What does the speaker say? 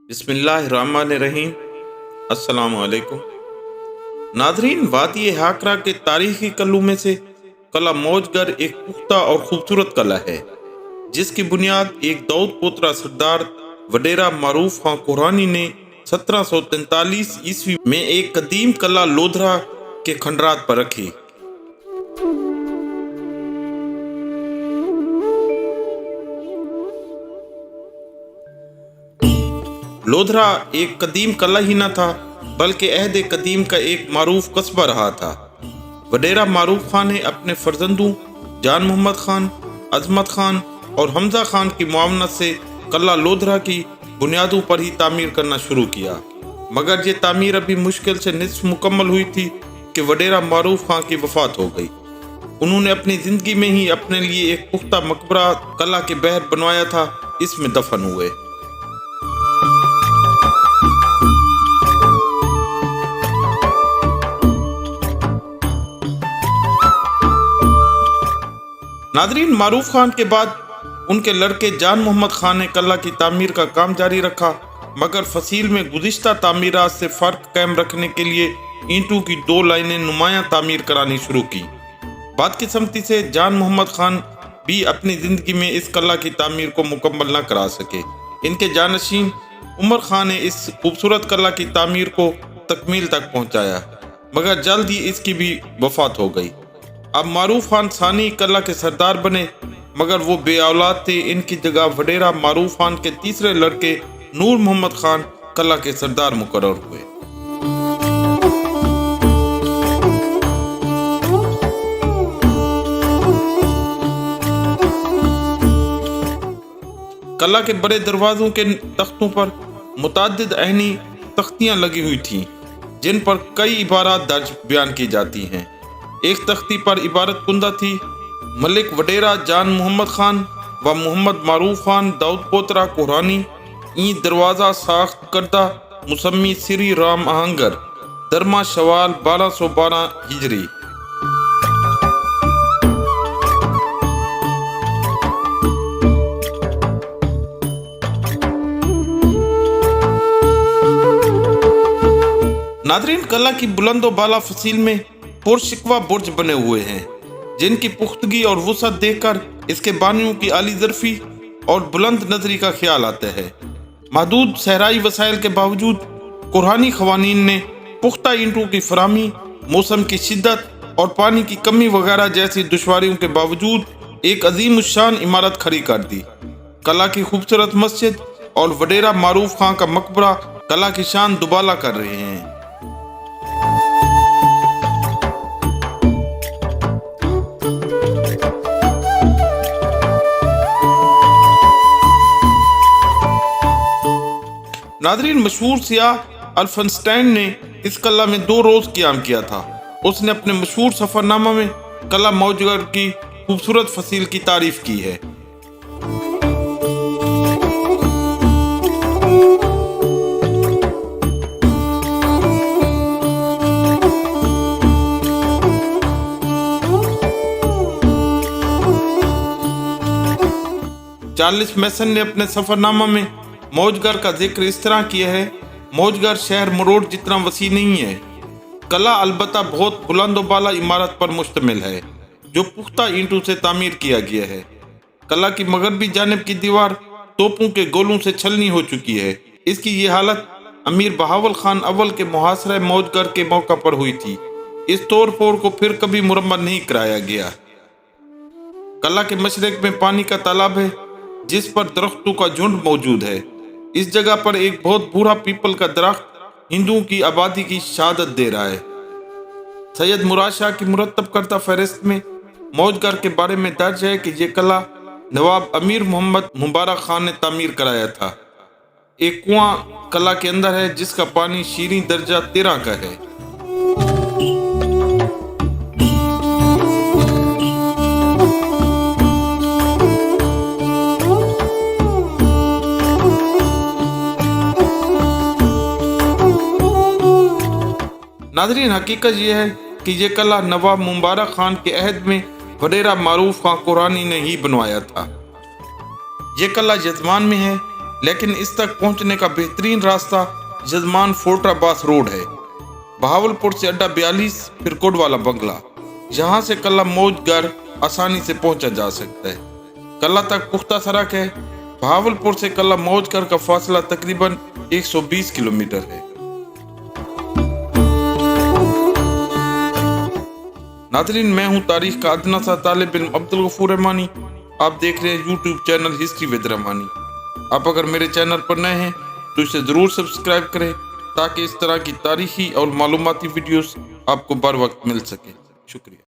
बिस्मिल्लाहिर्रहमानिर्रहीम। अस्सलामु अलैकुम नाज़रीन, वादी हाकरा के तारीखी कलों में से कला मौजगर एक पुख्ता और खूबसूरत कला है जिसकी बुनियाद एक दाऊद पोतरा सरदार वडेरा मारूफ खां कुरानी ने 1743 ईस्वी में एक कदीम कला लोधरा के खंडरात पर रखी। लोधरा एक कदीम कला ही न था बल्कि अहद कदीम का एक मारूफ कस्बा रहा था। वडेरा मारूफ खान ने अपने फर्जंदों जान मोहम्मद खान, अजमत खान और हमजा खान की मुआवनत से कला लोधरा की बुनियादों पर ही तामीर करना शुरू किया, मगर ये तामीर अभी मुश्किल से निस्फ मुकम्मल हुई थी कि वडेरा मारूफ खान की वफात हो गई। उन्होंने अपनी जिंदगी में ही अपने लिए एक पुख्ता मकबरा कला के बहर बनवाया था, इसमें दफन हुए। नादरीन, मारूफ खान के बाद उनके लड़के जान मोहम्मद खान ने कला की तामीर का काम जारी रखा, मगर फसील में गुज़िश्ता तामीरात से फ़र्क कायम रखने के लिए ईंटों की 2 लाइनें नुमायां तामीर करानी शुरू की। बदकिस्मती से जान मोहम्मद खान भी अपनी ज़िंदगी में इस कला की तामीर को मुकम्मल न करा सके। इनके जानशीन उमर खान ने इस खूबसूरत कला की तामीर को तकमील तक पहुँचाया, मगर जल्द ही इसकी भी वफात हो गई। अब मारूफ खान सानी कला के सरदार बने, मगर वो बे औलाद थे। इनकी जगह वडेरा मारूफ खान के तीसरे लड़के नूर मोहम्मद खान कला के सरदार मुकर्रर हुए। कला के बड़े दरवाजों के तख्तों पर मुतअद्दिद अहनी तख्तियां लगी हुई थीं, जिन पर कई इबारत दर्ज बयान की जाती हैं। एक तख्ती पर इबारत कुंदा थी, मलिक वडेरा जान मोहम्मद खान व मोहम्मद मारूफ खान दाऊद पोतरा कुरानी ई दरवाज़ा साख्त करदा मुसम्मी सिरी राम आहंगर दरमा शवाल 1212 हिजरी। नादरीन, कला की बुलंदो बाला फसील में पुरशिकवा बुर्ज बने हुए हैं, जिनकी पुख्तगी और वुसअत देखकर इसके बानियों की आली ज़र्फ़ी और बुलंद नजरी का ख्याल आता है। महदूद सहराई वसाइल के बावजूद कुरानी ख़वानीन ने पुख्ता ईंटों की फराहमी, मौसम की शिद्दत और पानी की कमी वगैरह जैसी दुश्वारियों के बावजूद एक अजीम शान इमारत खड़ी कर दी। कला की खूबसूरत मस्जिद और वडेरा मारूफ खान का मकबरा कला की शान दुबाला कर रहे हैं। नादरीन, मशहूर सियाह अल्फनस्टाइन ने इस कला में 2 रोज़ क़याम किया था। उसने अपने मशहूर सफ़रनामा में कला मौजगर की खूबसूरत फसील की तारीफ की है। चार्ल्स मैसन ने अपने सफ़रनामा में मौजगर का जिक्र इस तरह किया है, मौजगर शहर मरोड़ जितना वसी नहीं है। कला अलबत्ता बहुत बुलंद बाला इमारत पर मुश्तमिल है, जो पुख्ता ईंटों से तामीर किया गया है। कला की मगरबी जानिब की दीवार तोपों के गोलों से छलनी हो चुकी है। इसकी ये हालत अमीर बहावल खान अव्वल के मुहासरे मौजगर के मौका पर हुई थी। इस तोड़ फोड़ को फिर कभी मुरम्मत नहीं कराया गया। कला के मशरक में पानी का तालाब है, जिस पर दरख्तों का झुंड मौजूद है। इस जगह पर एक बहुत बूढ़ा पीपल का दरख्त हिंदुओं की आबादी की शहादत दे रहा है। सैयद मुराद शाह की मुरत्तब करता फहरिस्त में मौजगर के बारे में दर्ज है कि यह कला नवाब अमीर मोहम्मद मुबारक खान ने तामीर कराया था। एक कुआं कला के अंदर है, जिसका पानी शीरीं दर्जा 13 का है। नाज़रीन, हकीकत यह है कि यह कला नवाब मुबारक खान के अहद में वडेरा मारूफ खां कुरानी ने ही बनवाया था। यह कला यजमान में है, लेकिन इस तक पहुंचने का बेहतरीन रास्ता यजमान फोर्टराबाद रोड है। बहावलपुर से अड्डा 42, फिर कोडवाला बंगला। यहाँ से कल्ला मौजगढ़ आसानी से पहुंचा जा सकता है। कल्ला तक पुख्ता सड़क है। बहावलपुर से कल्ला मौजगढ़ का फासला तकरीबन 120 किलोमीटर है। नाज़रीन, मैं हूं तारीख का अदना सा तालिब इल्म अब्दुल गफूर रहमानी। आप देख रहे हैं YouTube channel history with Rahmani. आप अगर मेरे चैनल पर नए हैं तो इसे ज़रूर सब्सक्राइब करें ताकि इस तरह की तारीखी और मालूमाती वीडियोस आपको बर वक्त मिल सके। शुक्रिया।